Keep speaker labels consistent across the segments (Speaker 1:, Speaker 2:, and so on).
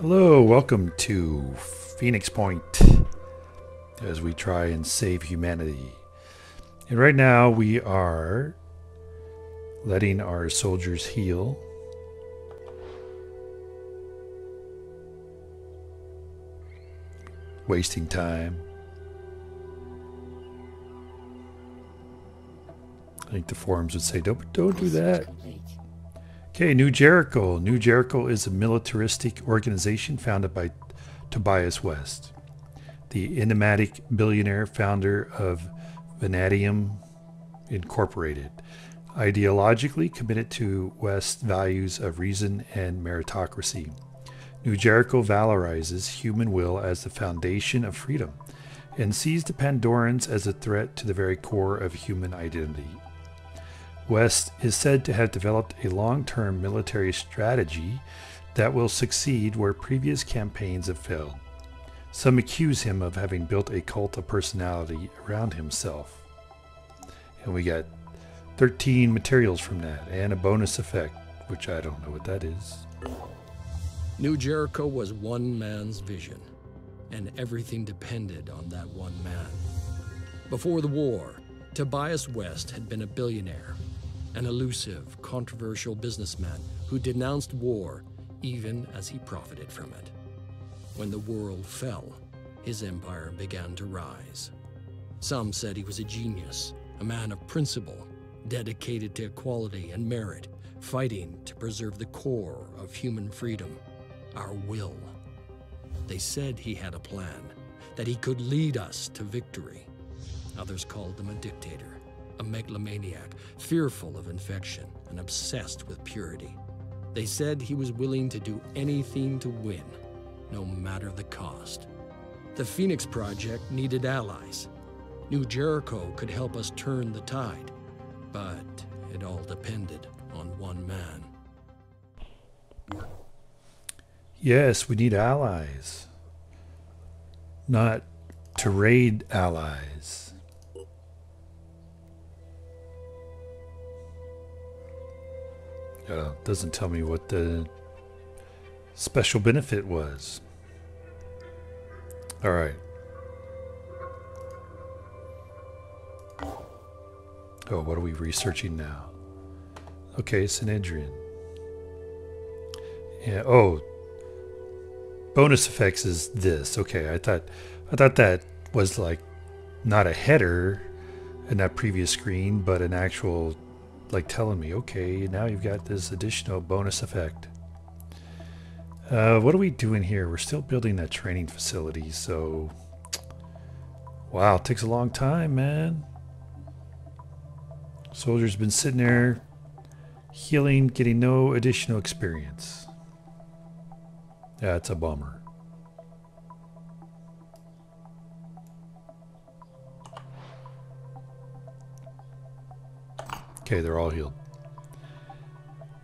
Speaker 1: Hello, welcome to Phoenix Point as we try and save humanity. And right now we are letting our soldiers heal. Wasting time. I think the forums would say, don't do that. Okay, New Jericho. New Jericho is a militaristic organization founded by Tobias West, the enigmatic billionaire founder of Vanadium Incorporated, ideologically committed to West's values of reason and meritocracy. New Jericho valorizes human will as the foundation of freedom and sees the Pandorans as a threat to the very core of human identity. West is said to have developed a long-term military strategy that will succeed where previous campaigns have failed. Some accuse him of having built a cult of personality around himself. And we got 13 materials from that and a bonus effect, which I don't know what that is.
Speaker 2: New Jericho was one man's vision, and everything depended on that one man. Before the war, Tobias West had been a billionaire, an elusive, controversial businessman who denounced war even as he profited from it. When the world fell, his empire began to rise. Some said he was a genius, a man of principle, dedicated to equality and merit, fighting to preserve the core of human freedom, our will. They said he had a plan, that he could lead us to victory. Others called him a dictator, a megalomaniac, fearful of infection and obsessed with purity. They said he was willing to do anything to win, no matter the cost. The Phoenix Project needed allies. New Jericho could help us turn the tide, but it all depended on one man.
Speaker 1: Yes, we need allies, not to raid allies. Doesn't tell me what the special benefit was. All right. Oh, what are we researching now? Okay, Sanhedrin. Yeah. Oh, bonus effects is this. Okay, I thought that was like not a header in that previous screen, but an actual, like, telling me, okay, now you've got this additional bonus effect. What are we doing here? We're still building that training facility, so wow, it takes a long time, man. Soldiers been sitting there healing, getting no additional experience. That's a bummer. Okay, they're all healed.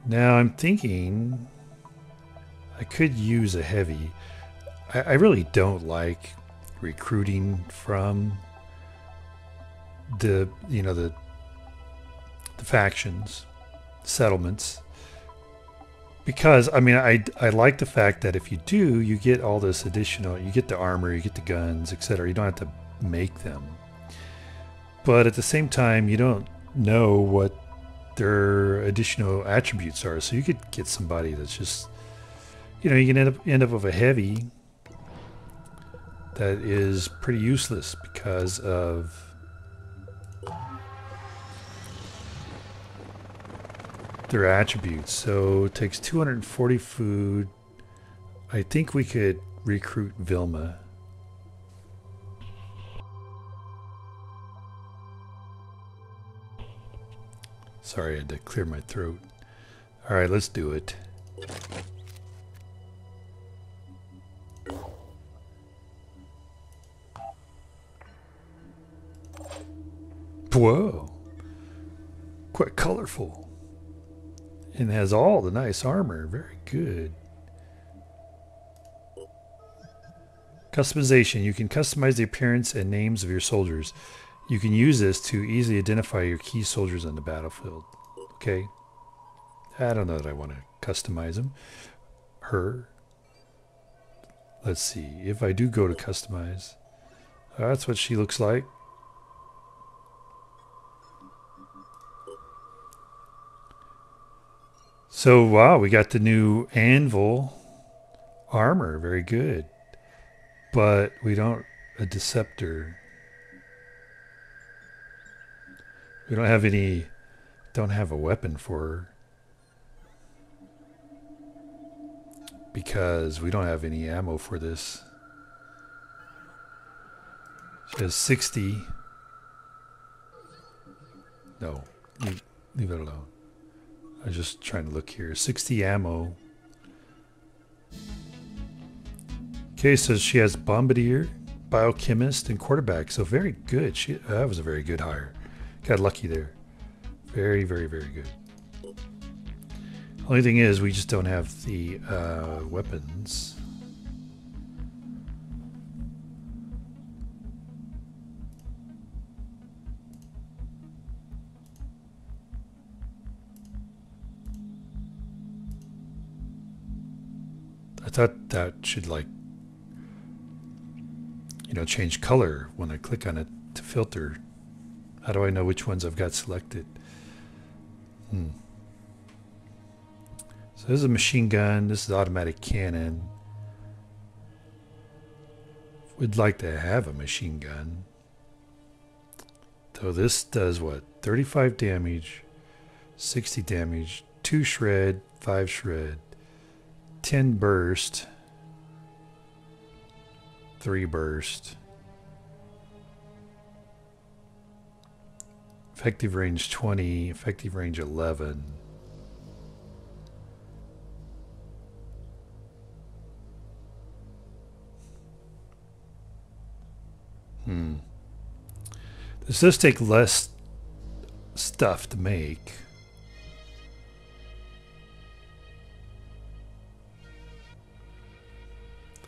Speaker 1: Now I'm thinking I could use a heavy. I really don't like recruiting from the factions, settlements, because I mean I like the fact that if you do, you get all this additional, you get the armor, you get the guns, etc. You don't have to make them, but at the same time you don't know what their additional attributes are, so you could get somebody that's just, you can end up with a heavy that is pretty useless because of their attributes. So it takes 240 food. I think we could recruit Vilma. Sorry, I had to clear my throat. All right, let's do it. Whoa, quite colorful. And has all the nice armor. Very good. Customization. You can customize the appearance and names of your soldiers. You can use this to easily identify your key soldiers on the battlefield. Okay. I don't know that I want to customize them. Her. Let's see. If I do go to customize, that's what she looks like. So, wow, we got the new anvil armor. Very good. But we don't... A deceptor. We don't have any... Don't have a weapon for her. Because we don't have any ammo for this. She has 60. No, leave it alone. I was just trying to look here. 60 ammo. Okay, so she has bombardier, biochemist, and quarterback. So very good. That was a very good hire. Got lucky there. Very, very, very good. Only thing is, we just don't have the weapons. I thought that should, like, you know, change color when I click on it to filter. How do I know which ones I've got selected? So this is a machine gun. This is automatic cannon. We'd like to have a machine gun. So this does what? 35 damage, 60 damage, 2 shred, 5 shred, 10 burst, 3 burst. Effective range 20, effective range 11. This does take less stuff to make.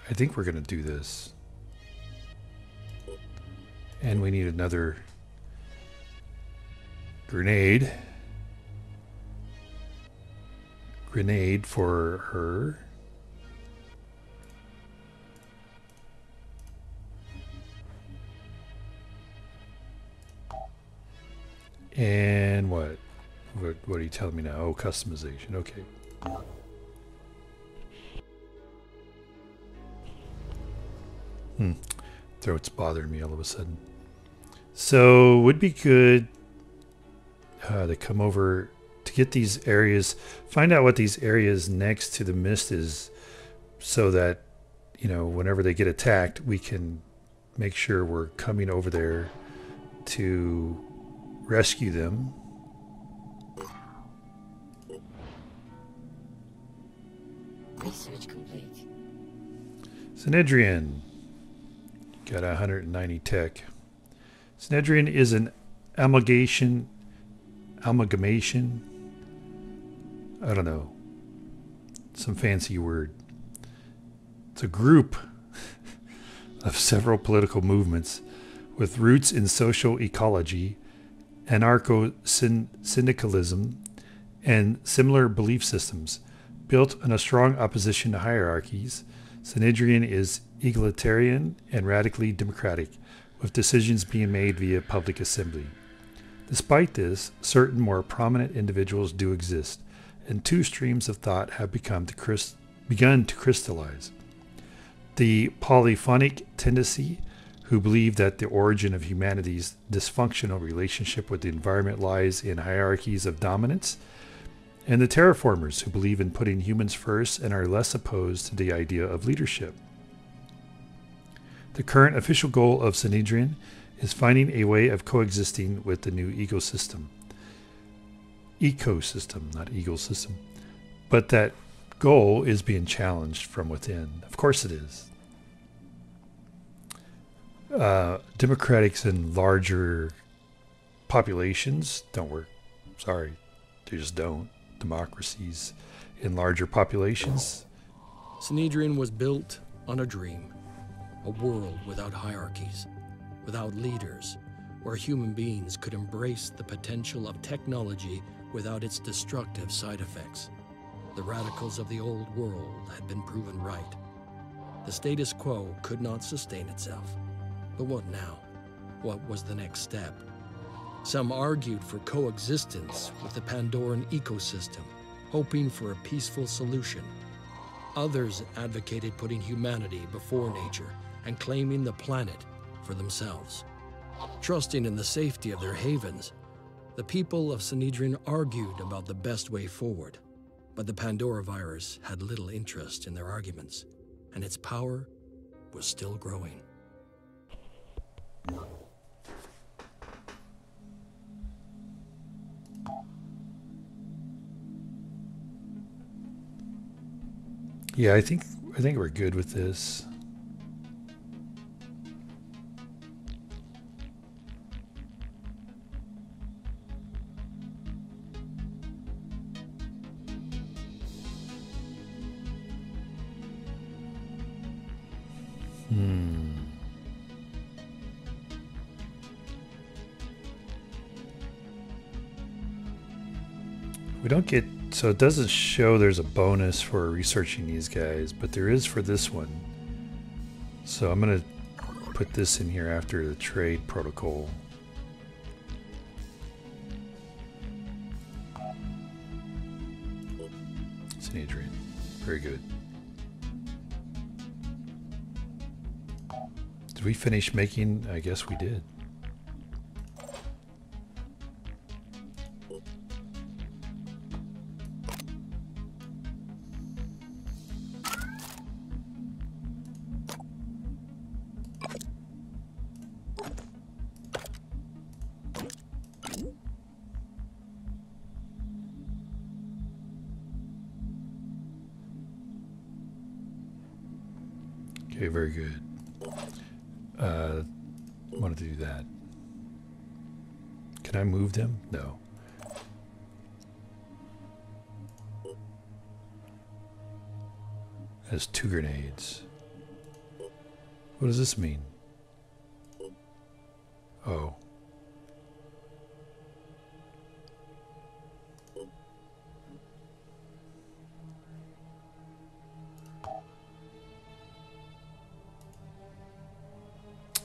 Speaker 1: I think we're going to do this. And we need another grenade. Grenade for her. And what? What are you telling me now? Oh, customization. Okay. Throat's bothering me all of a sudden. So would be good to come over to get these areas, find out what these areas next to the mist is, so that, you know, whenever they get attacked, we can make sure we're coming over there to rescue them.
Speaker 3: Research complete.
Speaker 1: Synedrian. Got 190 tech. Synedrian is an amalgamation. I don't know. Some fancy word. It's a group of several political movements with roots in social ecology, anarcho-syndicalism, and similar belief systems. Built on a strong opposition to hierarchies, Synedrian is egalitarian and radically democratic, with decisions being made via public assembly. Despite this, certain more prominent individuals do exist, and 2 streams of thought have begun to crystallize. The polyphonic tendency, who believe that the origin of humanity's dysfunctional relationship with the environment lies in hierarchies of dominance, and the terraformers, who believe in putting humans first and are less opposed to the idea of leadership. The current official goal of Synedrian is finding a way of coexisting with the new ecosystem. Ecosystem, not ecosystem. But that goal is being challenged from within. Of course it is. Democrats in larger populations don't work. Sorry, they just don't. Democracies in larger populations.
Speaker 2: Synedrian was built on a dream. A world without hierarchies, without leaders, where human beings could embrace the potential of technology without its destructive side effects. The radicals of the old world had been proven right. The status quo could not sustain itself. But what now? What was the next step? Some argued for coexistence with the Pandoran ecosystem, hoping for a peaceful solution. Others advocated putting humanity before nature and claiming the planet for themselves. Trusting in the safety of their havens, the people of Sanhedrin argued about the best way forward. But the Pandora virus had little interest in their arguments, and its power was still growing.
Speaker 1: Yeah, I think we're good with this. We don't get, so it doesn't show there's a bonus for researching these guys, but there is for this one. So I'm going to put this in here after the trade protocol. Sanhedrin. Very good. Did we finish making? I guess we did. Okay, very good. Wanted to do that. Can I move them? No. Has 2 grenades. What does this mean? Oh.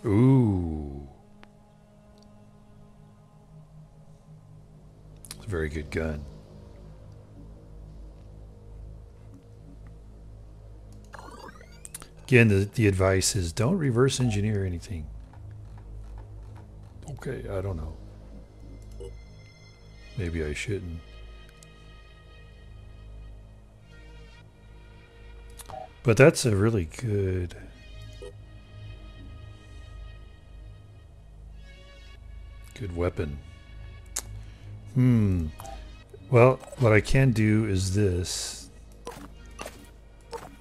Speaker 1: Ooh. It's a very good gun. Again, the advice is don't reverse engineer anything. Okay, I don't know. Maybe I shouldn't. But that's a really good... good weapon. Well, what I can do is this.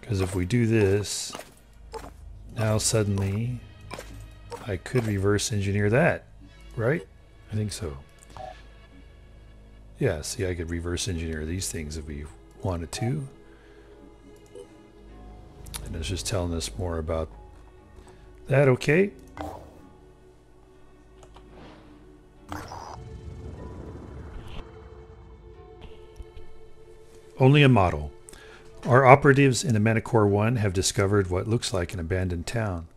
Speaker 1: Because if we do this, now suddenly I could reverse engineer that, right? I think so. Yeah, see, I could reverse engineer these things if we wanted to. And it's just telling us more about that, okay? Only a model. Our operatives in the Manticore 1 have discovered what looks like an abandoned town,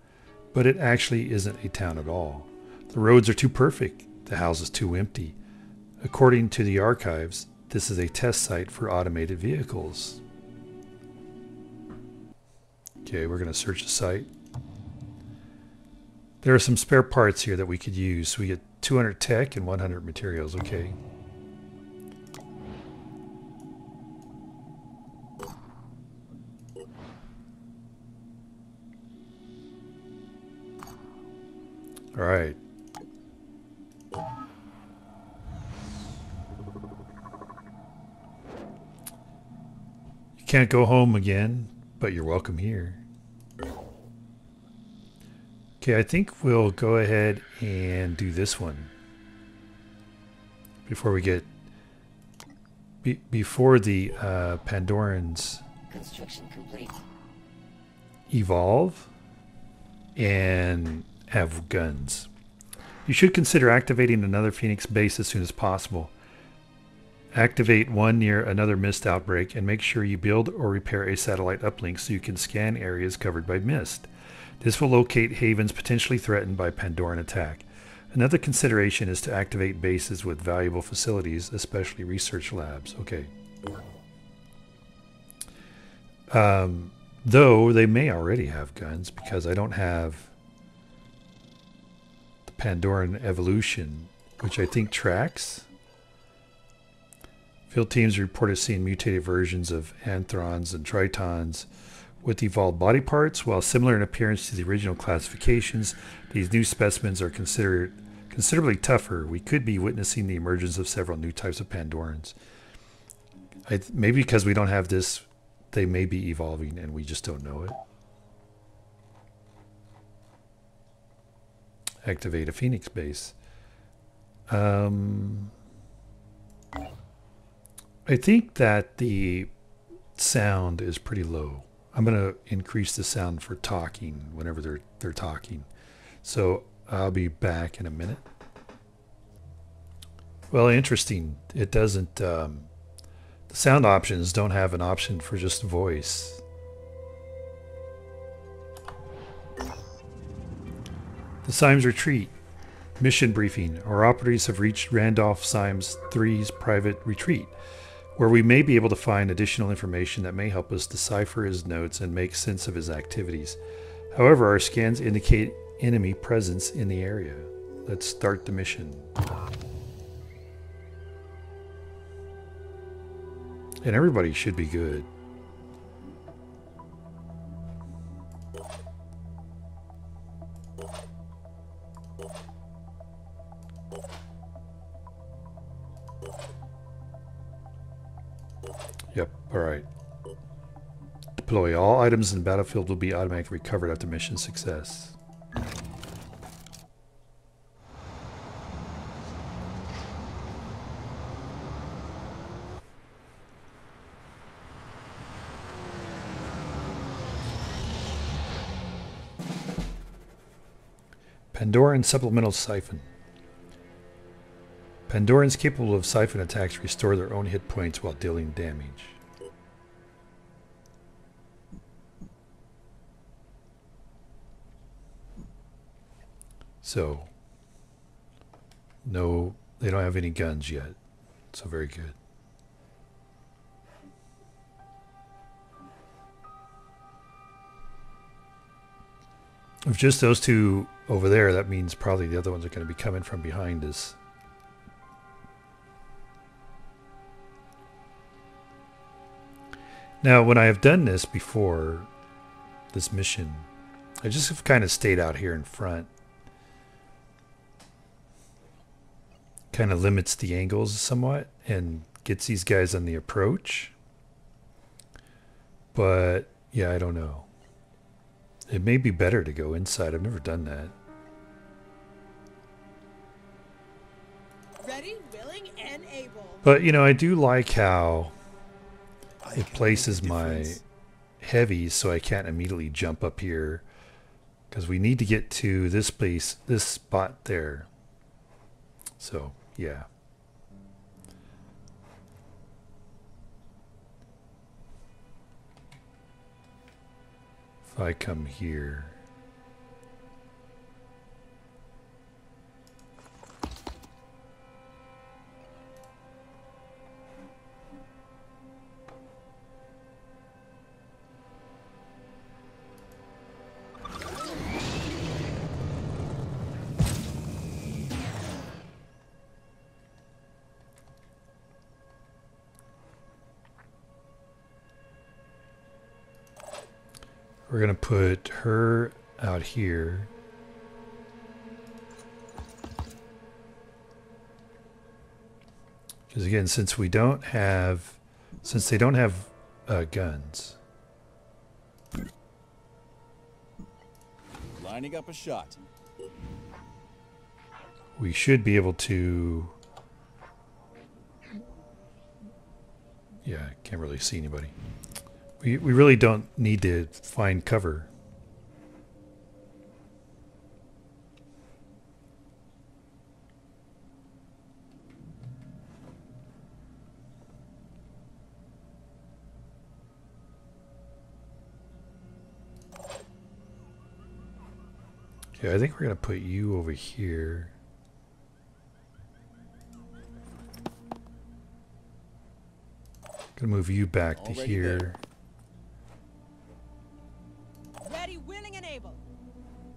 Speaker 1: but it actually isn't a town at all. The roads are too perfect, the houses too empty. According to the archives, this is a test site for automated vehicles. Okay, we're going to search the site. There are some spare parts here that we could use. So we get 200 tech and 100 materials. Okay. All right. You can't go home again, but you're welcome here. Okay, I think we'll go ahead and do this one before we get before the Pandorans
Speaker 3: Construction complete.
Speaker 1: evolve and have guns. You should consider activating another Phoenix base as soon as possible. Activate one near another mist outbreak and make sure you build or repair a satellite uplink so you can scan areas covered by mist. This will locate havens potentially threatened by Pandoran attack. Another consideration is to activate bases with valuable facilities, especially research labs. Okay. Though they may already have guns because I don't have the Pandoran evolution, which I think tracks. Field teams reported seeing mutated versions of anthrons and tritons with evolved body parts. While similar in appearance to the original classifications, these new specimens are considered considerably tougher. We could be witnessing the emergence of several new types of Pandorans. Maybe because we don't have this, they may be evolving and we just don't know it. Activate a Phoenix base. I think that the sound is pretty low. I'm going to increase the sound for talking whenever they're talking. So I'll be back in a minute. Well, interesting. It doesn't, the sound options don't have an option for just voice. The Symes retreat. Mission briefing. Our operatives have reached Randolph Symes III's private retreat, where we may be able to find additional information that may help us decipher his notes and make sense of his activities. However, our scans indicate enemy presence in the area. Let's start the mission. And everybody should be good. Yep, alright. Deploy. All items in the battlefield will be automatically recovered after mission success. Pandoran Supplemental Siphon. Pandorans capable of siphon attacks restore their own hit points while dealing damage. So, no, they don't have any guns yet. So very good. If just those two over there, that means probably the other ones are going to be coming from behind us. Now, when I have done this before, this mission, I just have kind of stayed out here in front. Kind of limits the angles somewhat and gets these guys on the approach. But, yeah, I don't know. It may be better to go inside. I've never done that.
Speaker 4: Ready, willing, and able.
Speaker 1: But, you know, I do like how it places my heavies so I can't immediately jump up here. Because we need to get to this place, this spot there. So, yeah. If I come here. We're going to put her out here. Because again, since they don't have guns.
Speaker 5: Lining up a shot.
Speaker 1: We should be able to. Yeah, I can't really see anybody. We really don't need to find cover. Okay, I think we're going to put you over here. Gonna move you back to
Speaker 5: Already
Speaker 1: here.
Speaker 5: there.
Speaker 4: Ready, willing, and able.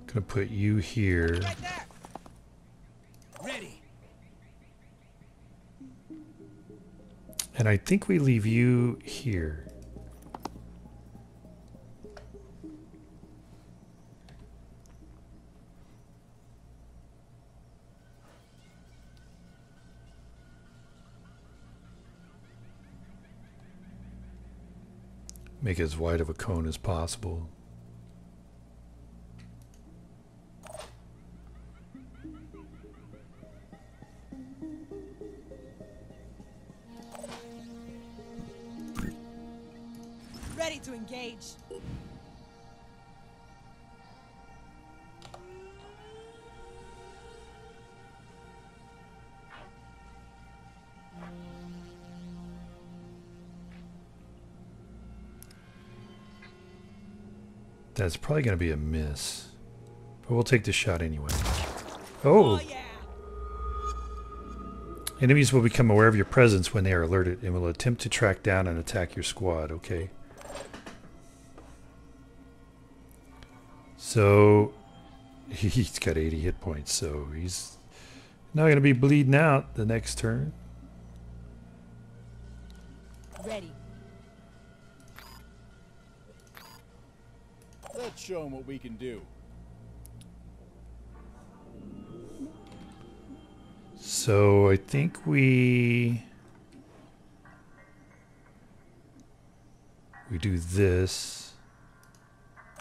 Speaker 1: Gonna put you here.
Speaker 4: Right there.
Speaker 5: Ready.
Speaker 1: And I think we leave you here. Make it as wide of a cone as possible.
Speaker 4: Ready to engage.
Speaker 1: That's probably going to be a miss. But we'll take the shot anyway.
Speaker 4: Oh
Speaker 1: Oh!
Speaker 4: yeah.
Speaker 1: Enemies will become aware of your presence when they are alerted and will attempt to track down and attack your squad. Okay. So, he's got 80 hit points, so he's not going to be bleeding out the next turn.
Speaker 4: Ready.
Speaker 5: Let's show them what we can do.
Speaker 1: So I think we do this.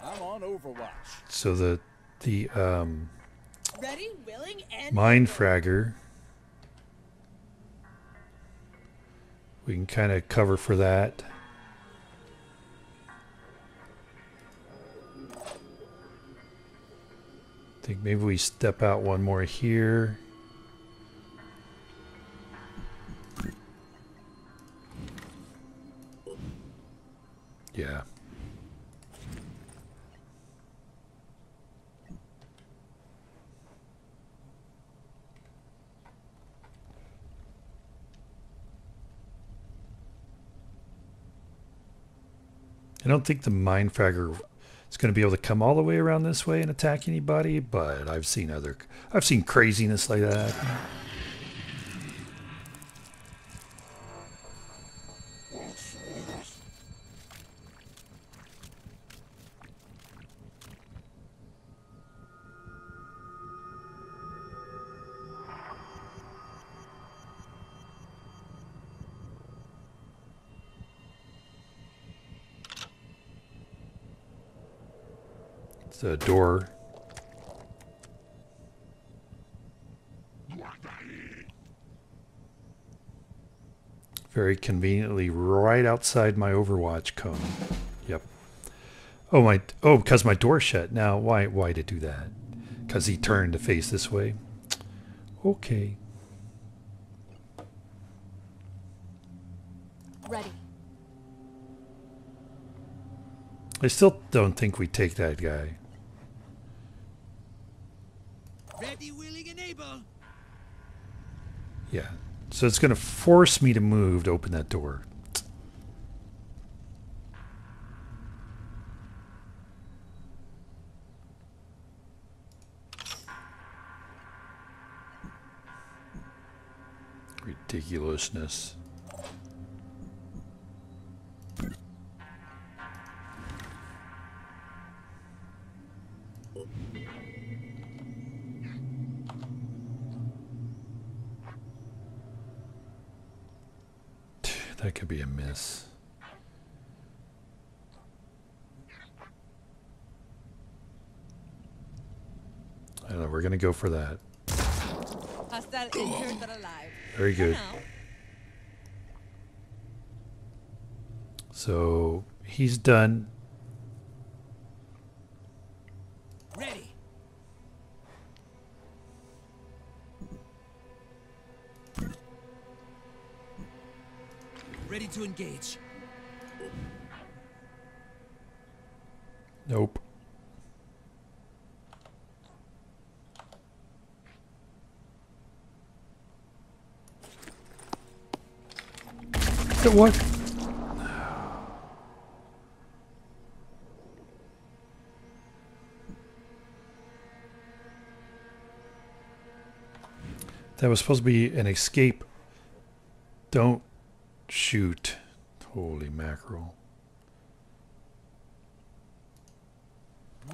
Speaker 5: I'm on Overwatch.
Speaker 1: So the
Speaker 4: Ready, willing, and
Speaker 1: Mind
Speaker 4: able.
Speaker 1: Fragger, we can kind of cover for that. I think maybe we step out one more here. Yeah. I don't think the Mind Fragger is going to be able to come all the way around this way and attack anybody, but I've seen craziness like that. It's a door. Very conveniently right outside my Overwatch cone. Yep. Oh, because my door shut. Now, why did it do that? Because he turned to face this way. Okay.
Speaker 3: Ready.
Speaker 1: I still don't think we take that guy.
Speaker 5: Ready, willing, and able.
Speaker 1: Yeah. So it's going to force me to move to open that door. Ridiculousness. That could be a miss. I don't know. We're going to go for that.
Speaker 4: Hostile injured but alive.
Speaker 1: Very good.
Speaker 4: For now.
Speaker 1: So he's done.
Speaker 5: Ready. Ready to engage.
Speaker 1: Nope. What? That was supposed to be an escape. Don't shoot. Holy mackerel.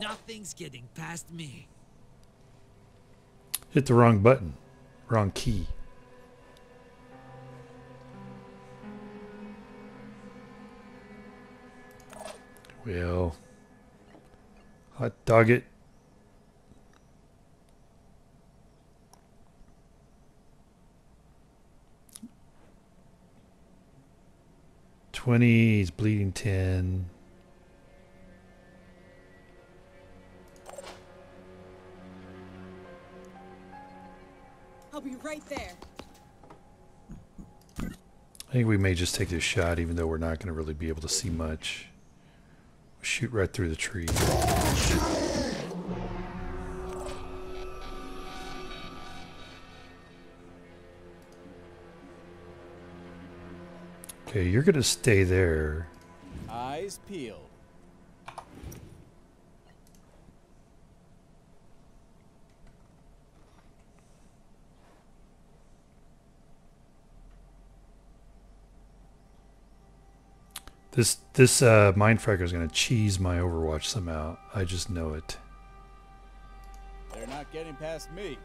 Speaker 5: Nothing's getting past me.
Speaker 1: Hit the wrong button. Wrong key. Well, hot dog it. He's bleeding 10.
Speaker 4: I'll be right there.
Speaker 1: I think we may just take this shot, even though we're not going to really be able to see much. Shoot right through the tree. Okay, you're going to stay there.
Speaker 5: Eyes peeled.
Speaker 1: This Mindfracker is going to cheese my Overwatch somehow. I just know it.
Speaker 5: They're not getting past me.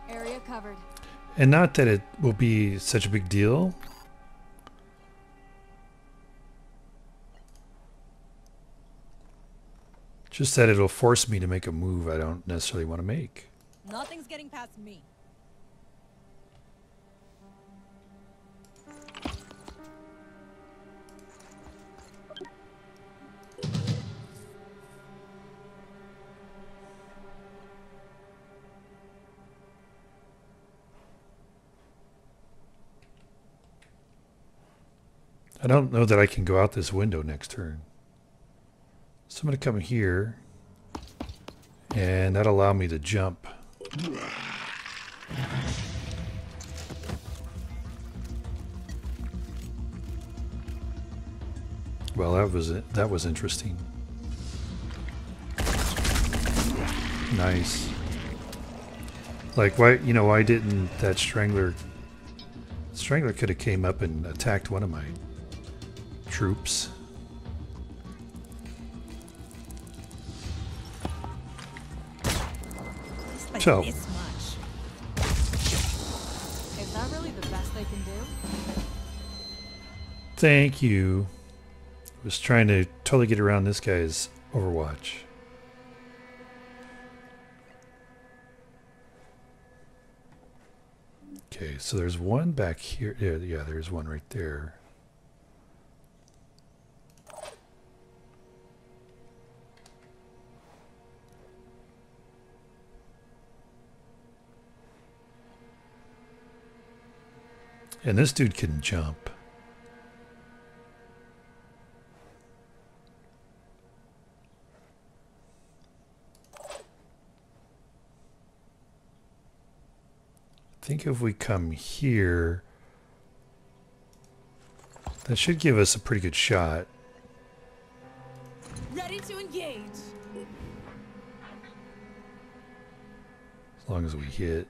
Speaker 3: Area covered.
Speaker 1: And not that it will be such a big deal. Just that it'll force me to make a move I don't necessarily want to make.
Speaker 4: Nothing's getting past me.
Speaker 1: I don't know that I can go out this window next turn. So I'm going to come here, and that'll allow me to jump. Well, that was interesting. Nice. Like, why didn't that Strangler could have came up and attacked one of my troops.
Speaker 4: Like
Speaker 1: So.
Speaker 4: this much.
Speaker 3: Is that really the best they can do?
Speaker 1: Thank you. I was trying to totally get around this guy's Overwatch. Okay, so there's one back here. Yeah, there's one right there. And this dude can jump. I think if we come here, that should give us a pretty good shot.
Speaker 4: Ready to engage.
Speaker 1: As long as we hit.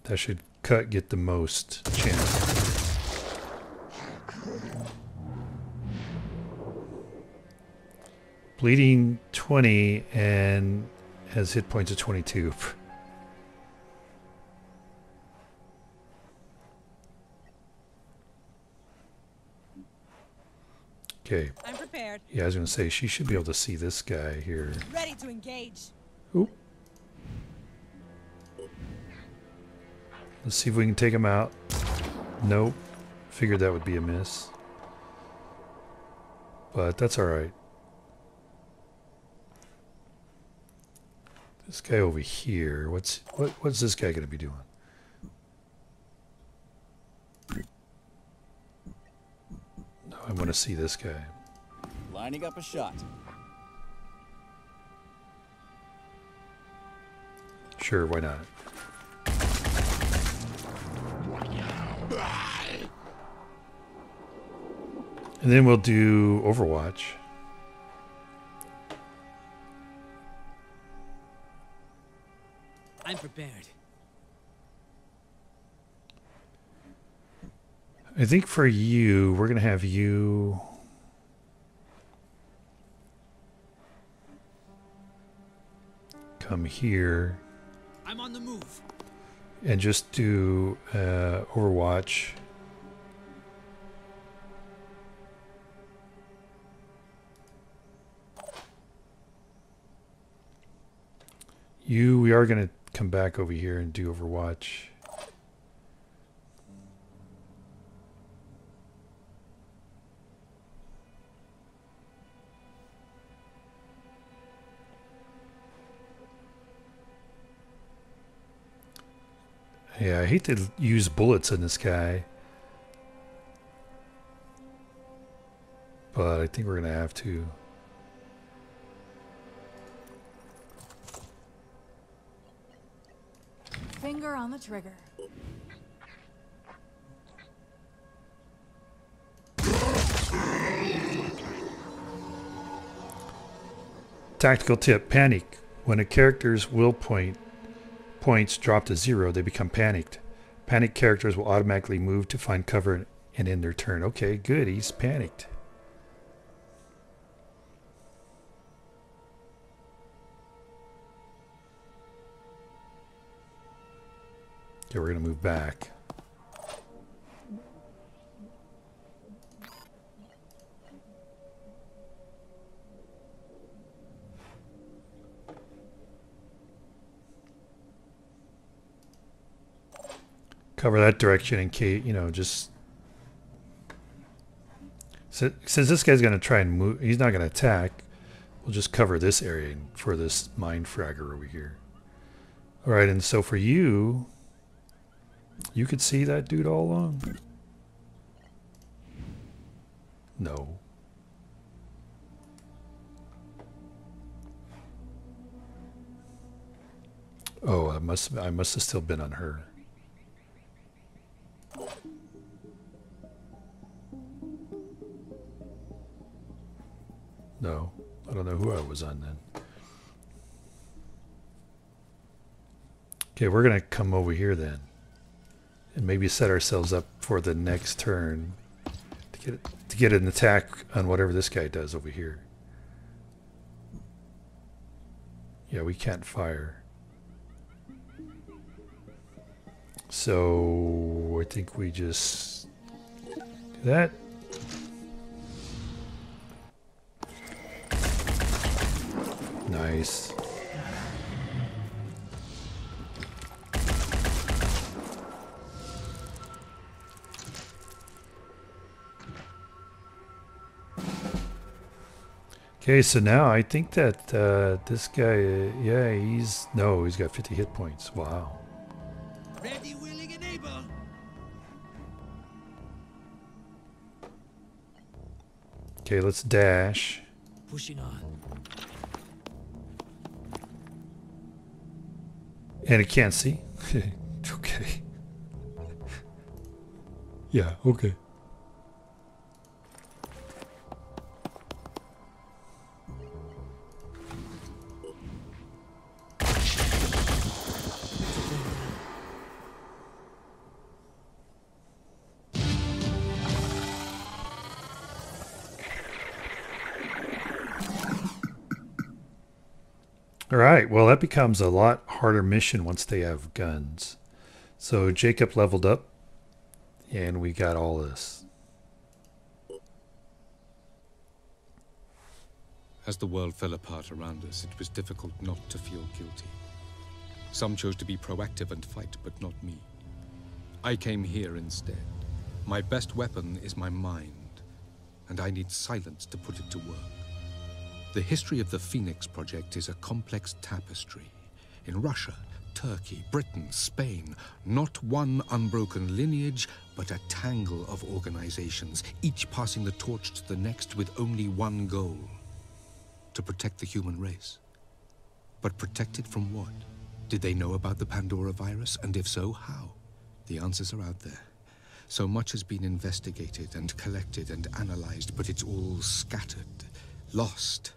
Speaker 1: That should get the most chance. Bleeding 20 and has hit points of 22. Okay.
Speaker 4: I'm prepared.
Speaker 1: Yeah, I was going to say, she should be able to see this guy here.
Speaker 4: Ready to engage.
Speaker 1: Oop. Let's see if we can take him out. Nope. Figured that would be a miss. But that's alright. This guy over here, what's this guy going to be doing? want to see this guy.
Speaker 5: Lining up a shot.
Speaker 1: Sure, why not? And then we'll do Overwatch.
Speaker 6: I'm prepared.
Speaker 1: I think for you, we're going to have you... come here.
Speaker 6: I'm on the move.
Speaker 1: And just do Overwatch. We are going to come back over here and do Overwatch. Yeah, I hate to use bullets in this guy. But I think we're going to have to.
Speaker 3: Finger on the trigger.
Speaker 1: Tactical tip, panic. When a character's will points drop to 0, they become panicked. Panicked characters will automatically move to find cover and end their turn. Okay, good. He's panicked. Okay, we're going to move back. Cover that direction in case, you know, just... Since this guy's going to try and move, he's not going to attack. We'll just cover this area for this mine fragger over here. All right, and so for you, you could see that dude all along? No. Oh, I must have still been on her. No, I don't know who I was on then. Okay, we're going to come over here then. And maybe set ourselves up for the next turn to get an attack on whatever this guy does over here. Yeah, we can't fire. So I think we just do that. Nice. Okay, so now I think that this guy, yeah, he's got 50 hit points. Wow.
Speaker 6: Ready, willing, and able.
Speaker 1: Okay, let's dash.
Speaker 6: Pushing on.
Speaker 1: And it can't see. Okay. Yeah, okay. All right, well, that becomes a lot harder mission once they have guns. So Jacob leveled up, and we got all this.
Speaker 7: As the world fell apart around us, it was difficult not to feel guilty. Some chose to be proactive and fight, but not me. I came here instead. My best weapon is my mind, and I need silence to put it to work. The history of the Phoenix Project is a complex tapestry. In Russia, Turkey, Britain, Spain. Not one unbroken lineage, but a tangle of organizations, each passing the torch to the next with only one goal: to protect the human race. But protect it from what? Did they know about the Pandora virus? And if so, how? The answers are out there. So much has been investigated and collected and analyzed, but it's all scattered, lost.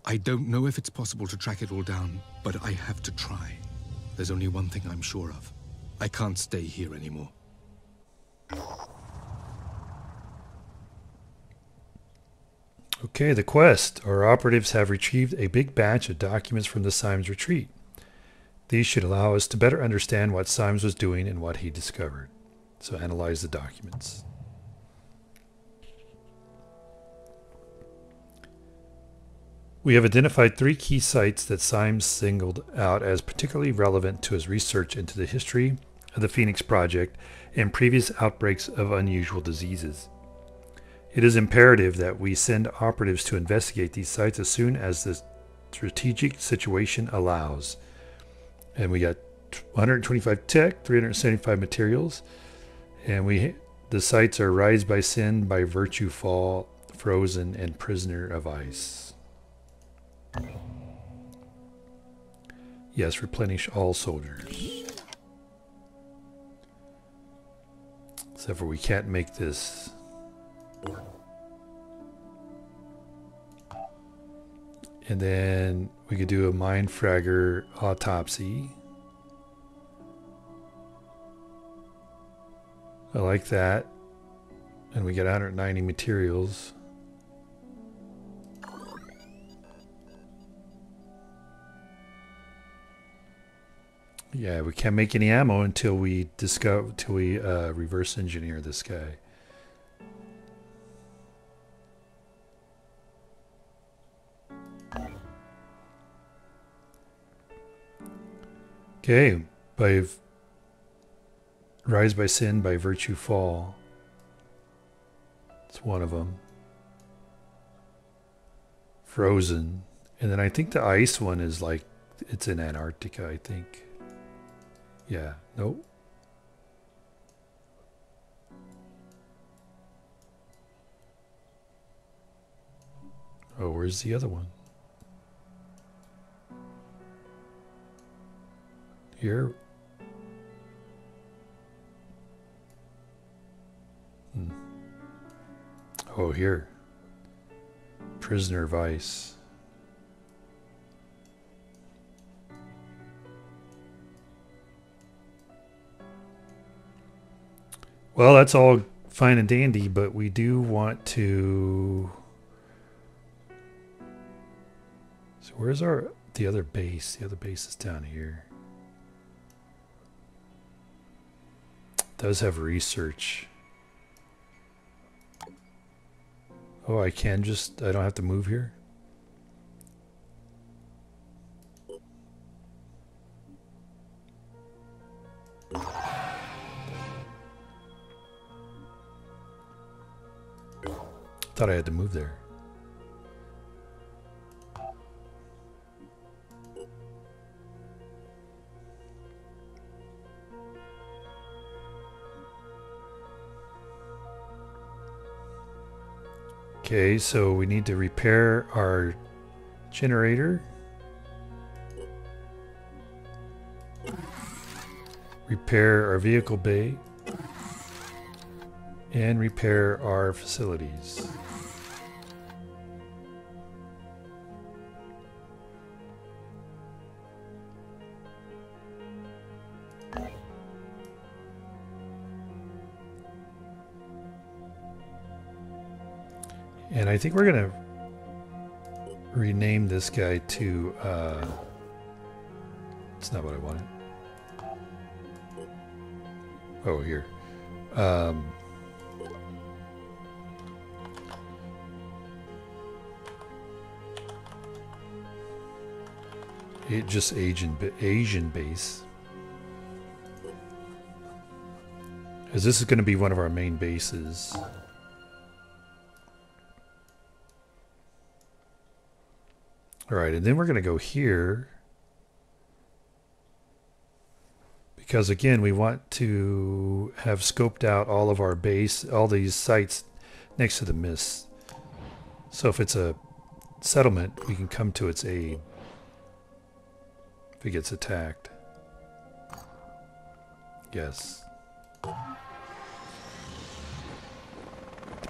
Speaker 7: I don't know if it's possible to track it all down, but I have to try. There's only one thing I'm sure of. I can't stay here anymore.
Speaker 1: Okay, the quest. Our operatives have retrieved a big batch of documents from the Symes retreat. These should allow us to better understand what Symes was doing and what he discovered. So analyze the documents. We have identified 3 key sites that Symes singled out as particularly relevant to his research into the history of the Phoenix Project and previous outbreaks of unusual diseases. It is imperative that we send operatives to investigate these sites as soon as the strategic situation allows. And we got 125 tech, 375 materials, and the sites are Rise by Sin, by Virtue Fall, Frozen, and Prisoner of Ice. Yes, replenish all soldiers. Except for we can't make this. And then we could do a Mind Fragger autopsy. I like that. And we get 190 materials. Yeah, we can't make any ammo until we reverse engineer this guy. Okay, by Rise by Sin, by Virtue Fall. It's one of them. Frozen. And then I think the ice one is like, it's in Antarctica, I think. Yeah, nope. Oh, where's the other one? Here. Oh, here. Prisoner of Ice. Well, that's all fine and dandy, but we do want to... So where's the other base? The other base is down here. Does have research. Oh, I don't have to move here? Thought I had to move there. Okay, so we need to repair our generator. Repair our vehicle bay. And repair our facilities. And I think we're going to rename this guy to, it's not what I wanted. Oh, here. Just Asian base. As this is going to be one of our main bases. All right, and then we're going to go here. because again, we want to have scoped out all of our base, all these sites next to the mist. So if it's a settlement, we can come to its aid if it gets attacked. Yes. The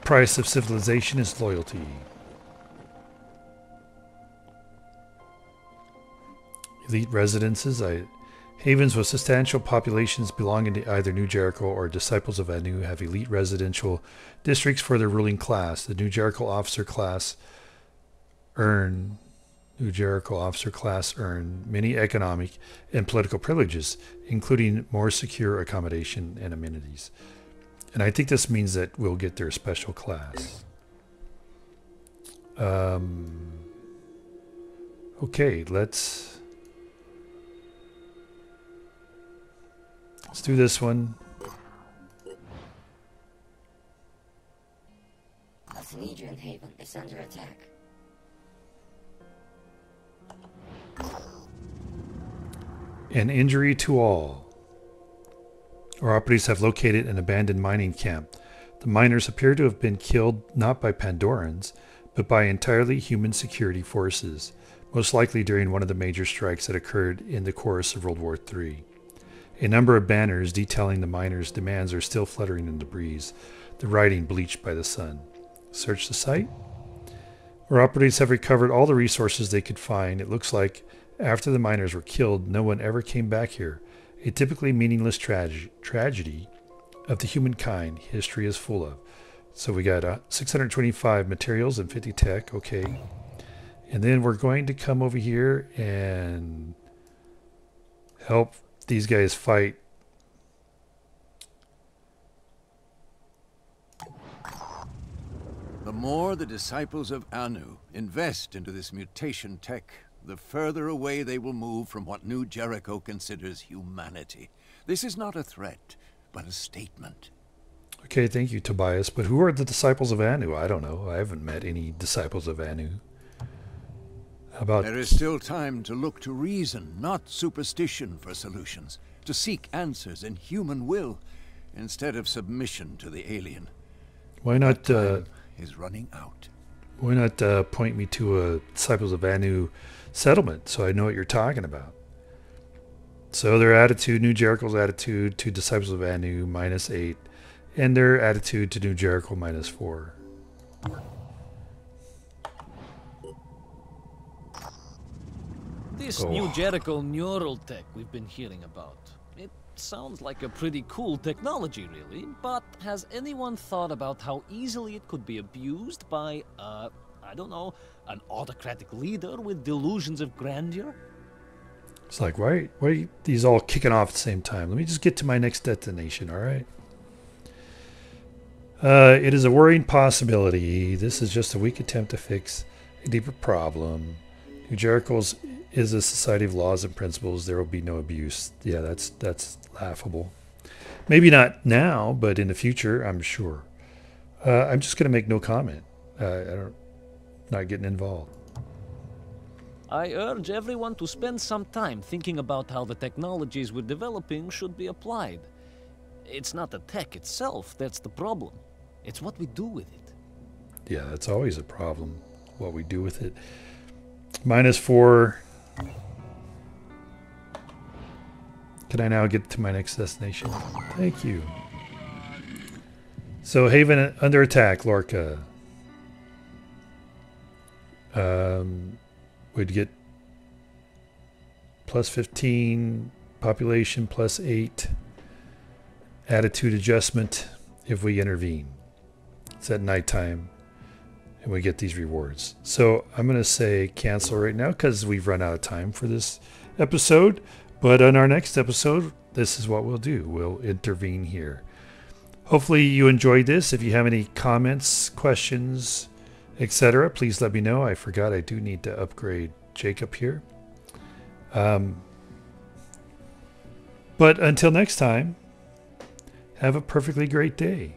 Speaker 1: price of civilization is loyalty. Elite residences. Havens with substantial populations belonging to either New Jericho or disciples of Anu have elite residential districts for their ruling class. The New Jericho officer class earn many economic and political privileges, including more secure accommodation and amenities. And I think this means that we'll get their special class. Okay, let's do this one.
Speaker 8: Legion Haven is under attack.
Speaker 1: An injury to all. Our operatives have located an abandoned mining camp. The miners appear to have been killed not by Pandorans, but by entirely human security forces, most likely during one of the major strikes that occurred in the course of World War III. A number of banners detailing the miners' demands are still fluttering in the breeze, the writing bleached by the sun. Search the site. Our operatives have recovered all the resources they could find. It looks like after the miners were killed, no one ever came back here. A typically meaningless tragedy of the humankind history is full of. So we got 625 materials and 50 tech. Okay. And then we're going to come over here and help these guys fight.
Speaker 9: The more the disciples of Anu invest into this mutation tech, the further away they will move from what New Jericho considers humanity. This is not a threat, but a statement.
Speaker 1: Okay, thank you, Tobias. But who are the disciples of Anu? I don't know. I haven't met any disciples of Anu. How about...
Speaker 9: There is still time to look to reason, not superstition, for solutions. To seek answers in human will, instead of submission to the alien.
Speaker 1: Why not...
Speaker 9: is running out.
Speaker 1: Why not point me to a disciples of Anu settlement so I know what you're talking about? So their attitude, New Jericho's attitude to disciples of Anu, -8. And their attitude to New Jericho, -4.
Speaker 10: This New Jericho neural tech we've been hearing about. It sounds like a pretty cool technology, really, but has anyone thought about how easily it could be abused by, I don't know, an autocratic leader with delusions of grandeur?
Speaker 1: It's like, why are these all kicking off at the same time? Let me just get to my next destination, all right? It is a worrying possibility. This is just a weak attempt to fix a deeper problem. New Jericho's is a society of laws and principles. There will be no abuse. Yeah, that's laughable. Maybe not now, but in the future, I'm sure. I'm just going to make no comment. Not getting involved.
Speaker 10: I urge everyone to spend some time thinking about how the technologies we're developing should be applied. It's not the tech itself that's the problem. It's what we do with it.
Speaker 1: Yeah, that's always a problem, what we do with it. -4. Can I now get to my next destination? Thank you. So, Haven under attack, Lorca. We'd get +15, population +8, attitude adjustment if we intervene. It's at nighttime and we get these rewards. So I'm going to say cancel right now because we've run out of time for this episode. But on our next episode, this is what we'll do. We'll intervene here. Hopefully you enjoyed this. If you have any comments, questions, etc., please let me know. I forgot I do need to upgrade Jacob here. But until next time, have a perfectly great day.